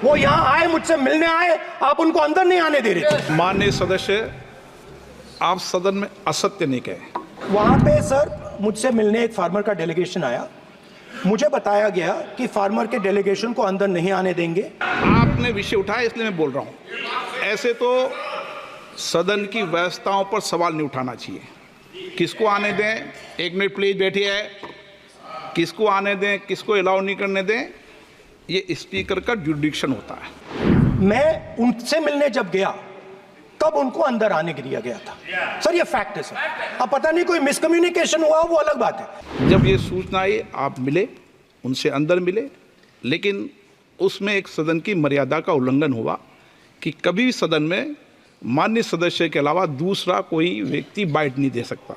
वो यहाँ आए, मुझसे मिलने आए, आप उनको अंदर नहीं आने दे रहे थे। माननीय सदस्य, आप सदन में असत्य नहीं कहे। वहां पे सर मुझसे मिलने एक फार्मर का डेलीगेशन आया, मुझे बताया गया कि फार्मर के डेलीगेशन को अंदर नहीं आने देंगे। आपने विषय उठाया इसलिए मैं बोल रहा हूं। ऐसे तो सदन की व्यवस्थाओं पर सवाल नहीं उठाना चाहिए। किसको आने दें, एक मिनट प्लीज बैठिए, किसको आने दें, किसको अलाउ नहीं करने दें, ये स्पीकर का जुडिक्शन होता है। मैं उनसे मिलने जब गया तब उनको अंदर आने के दिया गया था सर, ये फैक्ट है सर। अब पता नहीं कोई मिसकम्युनिकेशन हुआ, वो अलग बात है। जब ये सूचना आई आप मिले, उनसे अंदर मिले, लेकिन उसमें एक सदन की मर्यादा का उल्लंघन हुआ कि कभी भी सदन में माननीय सदस्य के अलावा दूसरा कोई व्यक्ति बाइट नहीं दे सकता।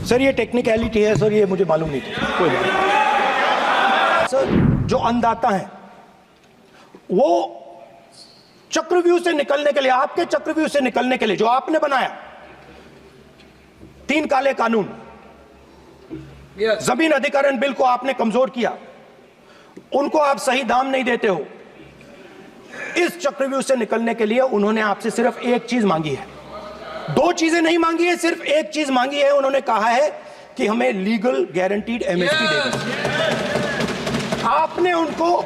सर ये टेक्निकलिटी है सर, ये मुझे मालूम नहीं था। कोई बात सर, जो अन्नदाता है वो चक्रव्यूह से निकलने के लिए, आपके चक्रव्यूह से निकलने के लिए जो आपने बनाया 3 काले कानून, जमीन अधिग्रहण बिल को आपने कमजोर किया, उनको आप सही दाम नहीं देते हो। इस चक्रव्यूह से निकलने के लिए उन्होंने आपसे सिर्फ एक चीज मांगी है, 2 चीजें नहीं मांगी है, सिर्फ एक चीज मांगी है। उन्होंने कहा है कि हमें लीगल गारंटीड एमएसपी दे दो। आपने उनको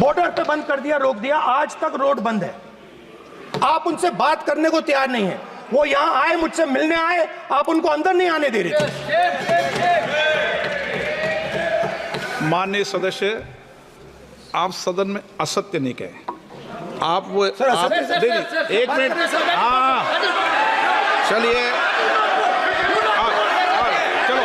बॉर्डर पे बंद कर दिया, रोक दिया, आज तक रोड बंद है। आप उनसे बात करने को तैयार नहीं है। वो यहां आए, मुझसे मिलने आए, आप उनको अंदर नहीं आने दे रहे थे। माननीय सदस्य, आप सदन में असत्य नहीं कहे। आप वो सर, आप, एक मिनट, हाँ चलिए, चलो,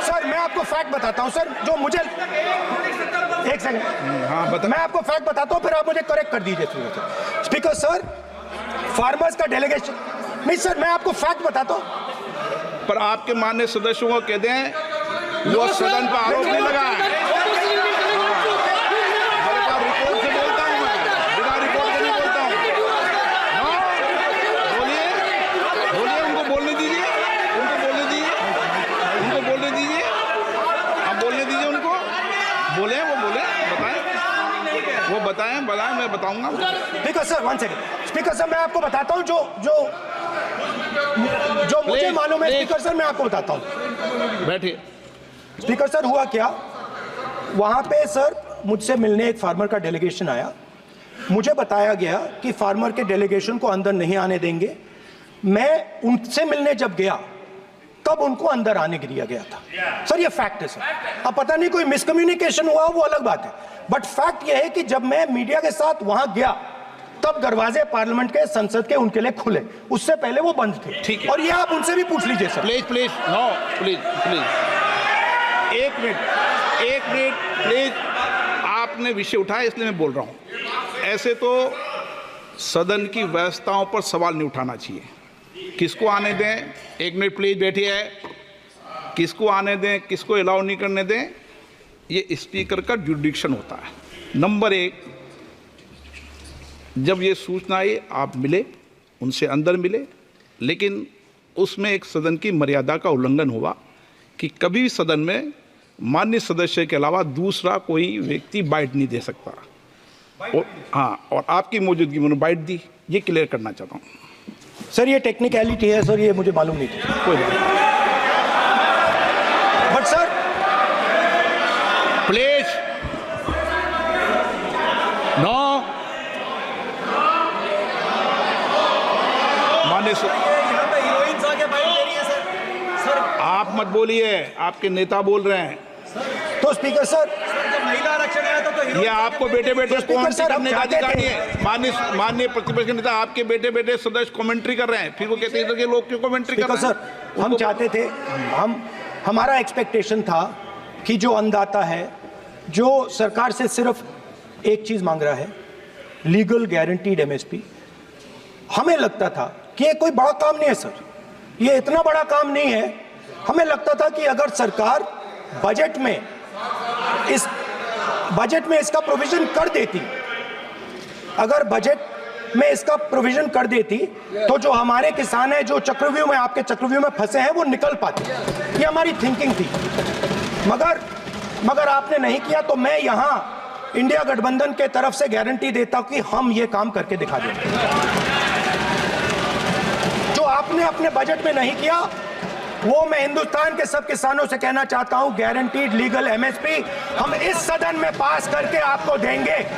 सर मैं आपको फैक्ट बताता हूं सर, जो मुझे एक सेकंड, हाँ बता। मैं आपको फैक्ट बताता हूं, फिर आप मुझे करेक्ट कर दीजिए। स्पीकर सर, फार्मर्स का डेलीगेशन नहीं सर, मैं आपको फैक्ट बताता हूं। पर आपके माननीय सदस्यों को कह दें वो सदन पर आरोप नहीं लगाए। रिपोर्ट से बोलता हूं मैं, बिना रिपोर्ट के नहीं बोलता हूं। बोलिए, बोलिए, उनको बोलने दीजिए, उनको बोलने दीजिए, उनको बोलने दीजिए, आप बोलने दीजिए उनको, बोले, वो बोले, बताएं, वो बताएं, मैं बताऊंगा। Speaker sir 1 second, speaker sir मैं आपको बताता हूं जो मुझे मालूम है। स्पीकर सर मैं आपको बताता हूं, बैठिए। स्पीकर सर हुआ क्या, वहां पे सर मुझसे मिलने एक फार्मर का डेलीगेशन आया, मुझे बताया गया कि फार्मर के डेलीगेशन को अंदर नहीं आने देंगे। मैं उनसे मिलने जब गया तब उनको अंदर आने के दिया गया था सर, ये फैक्ट है सर। अब पता नहीं कोई मिसकम्युनिकेशन हुआ, वो अलग बात है, बट फैक्ट ये है कि जब मैं मीडिया के साथ वहां गया तब दरवाजे पार्लियामेंट के, संसद के उनके लिए खुले, उससे पहले वो बंद थे। ठीक है, और ये आप उनसे भी पूछ लीजिए sir. Please please, no please please, एक मिनट प्लीज। आपने विषय उठाया इसलिए मैं बोल रहा हूं। ऐसे तो सदन की व्यवस्थाओं पर सवाल नहीं उठाना चाहिए। किसको आने दें, एक मिनट प्लीज बैठिए, किसको आने दें, किसको अलाउ नहीं करने दें, ये स्पीकर का जुडिक्शन होता है। नंबर 1, जब ये सूचना आई आप मिले, उनसे अंदर मिले, लेकिन उसमें एक सदन की मर्यादा का उल्लंघन हुआ कि कभी भी सदन में माननीय सदस्य के अलावा दूसरा कोई व्यक्ति बाइट नहीं दे सकता। हाँ, और आपकी मौजूदगी में बाइट दी, ये क्लियर करना चाहता हूँ। सर ये टेक्निकलिटी है सर, ये मुझे मालूम नहीं था। कोई बात, बट सर प्लीज, नो, माननीय आप मत बोलिए, आपके नेता बोल रहे हैं। तो स्पीकर सर, महिला आरक्षण आया था तो ये आपको बेटे बेटे कमेंट्री करने का अधिकार नहीं थे। है। माननीय प्रतिपक्ष के नेता, आपके बेटे बेटे सदस्य कमेंट्री कर रहे हैं, फिर वो कहते हैं कि लोग क्यों कमेंट्री कर रहे हैं। सर हम चाहते थे, हमारा एक्सपेक्टेशन था कि जो अन्नदाता है, जो सरकार से सिर्फ एक चीज मांग रहा है, लीगल गारंटीड एमएसपी, हमें लगता था कि ये कोई बड़ा काम नहीं है सर, ये इतना बड़ा काम नहीं है हमें लगता था कि अगर सरकार बजट में इसका प्रोविजन कर देती, अगर बजट में इसका प्रोविजन कर देती तो जो हमारे किसान हैं जो चक्रव्यूह में, आपके चक्रव्यूह में फंसे हैं, वो निकल पाते। ये हमारी थिंकिंग थी, मगर आपने नहीं किया। तो मैं यहां इंडिया गठबंधन के तरफ से गारंटी देता हूं कि हम ये काम करके दिखा देंगे। जो आपने अपने बजट में नहीं किया वो मैं हिंदुस्तान के सब किसानों से कहना चाहता हूं, गारंटीड लीगल एमएसपी हम इस सदन में पास करके आपको देंगे।